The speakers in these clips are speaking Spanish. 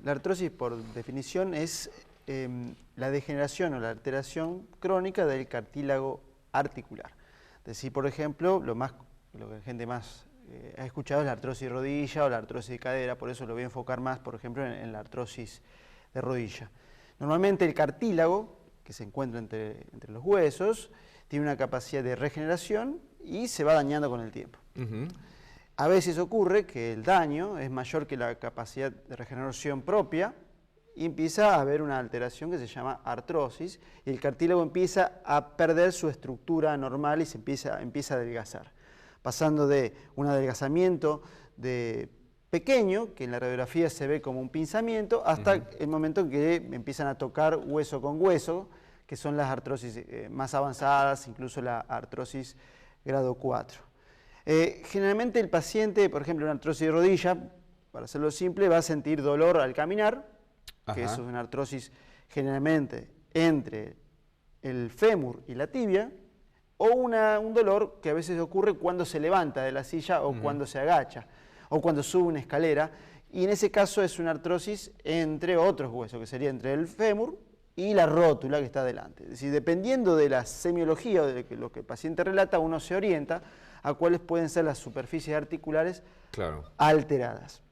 La artrosis, por definición, es la degeneración o la alteración crónica del cartílago articular. Es decir, por ejemplo, lo que la gente más ha escuchado es la artrosis de rodilla o la artrosis de cadera, por eso lo voy a enfocar más, por ejemplo, en la artrosis de rodilla. Normalmente el cartílago, que se encuentra entre los huesos, tiene una capacidad de regeneración y se va dañando con el tiempo. A veces ocurre que el daño es mayor que la capacidad de regeneración propia y empieza a haber una alteración que se llama artrosis y el cartílago empieza a perder su estructura normal y se empieza a adelgazar, pasando de un adelgazamiento pequeño, que en la radiografía se ve como un pinzamiento, hasta el momento en que empiezan a tocar hueso con hueso, que son las artrosis más avanzadas, incluso la artrosis grado 4. Generalmente el paciente, por ejemplo, una artrosis de rodilla, para hacerlo simple, va a sentir dolor al caminar, que eso es una artrosis generalmente entre el fémur y la tibia, o un dolor que a veces ocurre cuando se levanta de la silla o cuando se agacha, o cuando sube una escalera, y en ese caso es una artrosis entre otros huesos, que sería entre el fémur y la rótula que está delante. Es decir, dependiendo de la semiología o de lo que el paciente relata, uno se orienta a cuáles pueden ser las superficies articulares alteradas.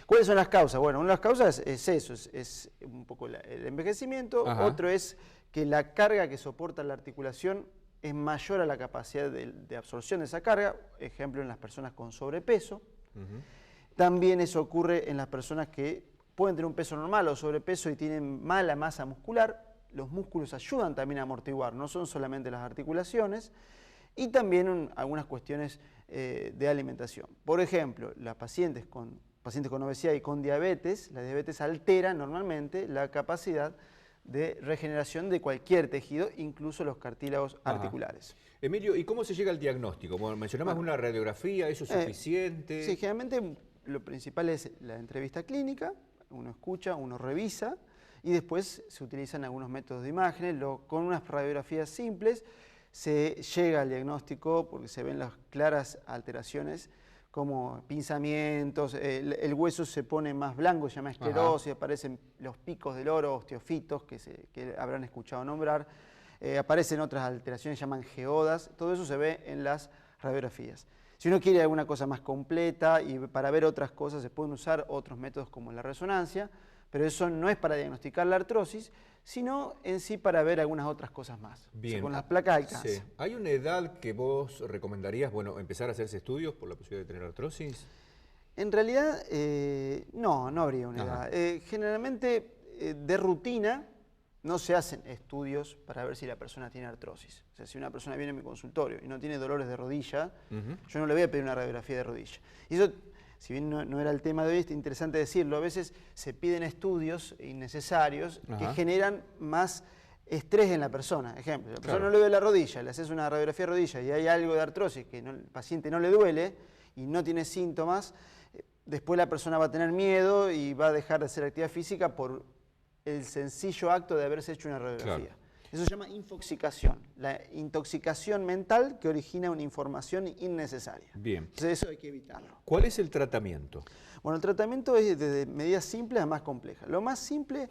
¿Cuáles son las causas? Bueno, una de las causas es eso, es un poco el envejecimiento. Otro es que la carga que soporta la articulación es mayor a la capacidad de absorción de esa carga, ejemplo en las personas con sobrepeso. También eso ocurre en las personas que pueden tener un peso normal o sobrepeso y tienen mala masa muscular. Los músculos ayudan también a amortiguar, no son solamente las articulaciones. Y también algunas cuestiones de alimentación. Por ejemplo, las pacientes con obesidad y con diabetes, la diabetes altera normalmente la capacidad de regeneración de cualquier tejido, incluso los cartílagos articulares. Emilio, ¿y cómo se llega al diagnóstico? Como mencionabas, una radiografía, ¿eso es suficiente? Sí, generalmente lo principal es la entrevista clínica, uno escucha, uno revisa, y después se utilizan algunos métodos de imágenes, con unas radiografías simples, se llega al diagnóstico porque se ven las claras alteraciones como pinzamientos, el hueso se pone más blanco, se llama esclerosis, aparecen los picos del oro, osteofitos, que habrán escuchado nombrar, aparecen otras alteraciones, se llaman geodas, todo eso se ve en las radiografías. Si uno quiere alguna cosa más completa y para ver otras cosas se pueden usar otros métodos como la resonancia, pero eso no es para diagnosticar la artrosis, sino en sí para ver algunas otras cosas más. Bien. O sea, con las placas de alcance. Sí. ¿Hay una edad que vos recomendarías, empezar a hacerse estudios por la posibilidad de tener artrosis? En realidad, no habría una edad. Generalmente, de rutina, no se hacen estudios para ver si la persona tiene artrosis. O sea, si una persona viene a mi consultorio y no tiene dolores de rodilla, yo no le voy a pedir una radiografía de rodilla. Y eso, si bien no era el tema de hoy, es interesante decirlo, a veces se piden estudios innecesarios que generan más estrés en la persona. Ejemplo, la persona no le duele la rodilla, le haces una radiografía de rodilla y hay algo de artrosis que el paciente no le duele y no tiene síntomas, después la persona va a tener miedo y va a dejar de hacer actividad física por el sencillo acto de haberse hecho una radiografía. Eso se llama infoxicación, la intoxicación mental que origina una información innecesaria. Bien. Entonces eso hay que evitarlo. ¿Cuál es el tratamiento? Bueno, el tratamiento es desde medidas simples a más complejas. Lo más simple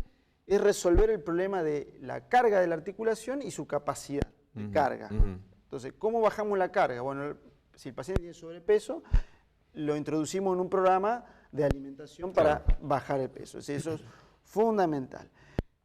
es resolver el problema de la carga de la articulación y su capacidad de carga. Entonces, ¿cómo bajamos la carga? Bueno, si el paciente tiene sobrepeso, lo introducimos en un programa de alimentación para bajar el peso. Eso es fundamental.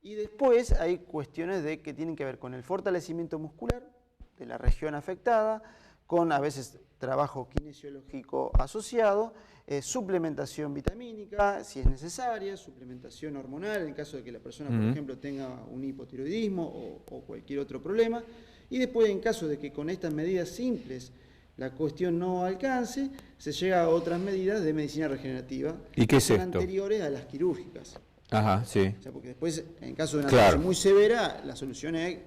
Y después hay cuestiones que tienen que ver con el fortalecimiento muscular de la región afectada, con a veces trabajo kinesiológico asociado, suplementación vitamínica, si es necesaria, suplementación hormonal, en caso de que la persona, por ejemplo, tenga un hipotiroidismo o cualquier otro problema. Y después, en caso de que con estas medidas simples la cuestión no alcance, se llega a otras medidas de medicina regenerativa. ¿Y qué es esto? Anteriores a las quirúrgicas. Ajá, sí. O sea, porque después, en caso de una artrosis muy severa, la solución es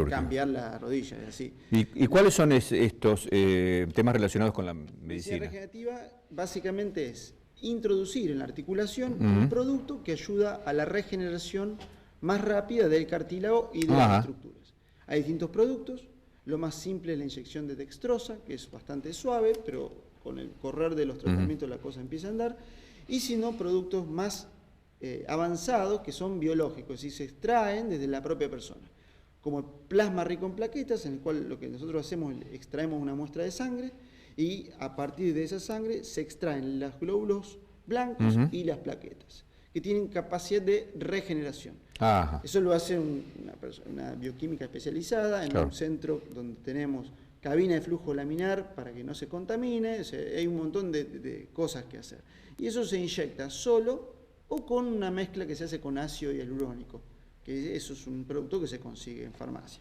cambiar la rodilla, es así. ¿Y cuáles son estos temas relacionados con la medicina? Medicina regenerativa básicamente es introducir en la articulación un producto que ayuda a la regeneración más rápida del cartílago y de las estructuras. Hay distintos productos, lo más simple es la inyección de dextrosa, que es bastante suave, pero con el correr de los tratamientos la cosa empieza a andar, y si no, productos más avanzados que son biológicos y se extraen desde la propia persona, como el plasma rico en plaquetas, en el cual lo que nosotros hacemos es extraemos una muestra de sangre y a partir de esa sangre se extraen los glóbulos blancos y las plaquetas, que tienen capacidad de regeneración. Ajá. Eso lo hace una bioquímica especializada en un centro donde tenemos cabina de flujo laminar para que no se contamine, hay un montón de cosas que hacer. Y eso se inyecta solo o con una mezcla que se hace con ácido hialurónico, que eso es un producto que se consigue en farmacias.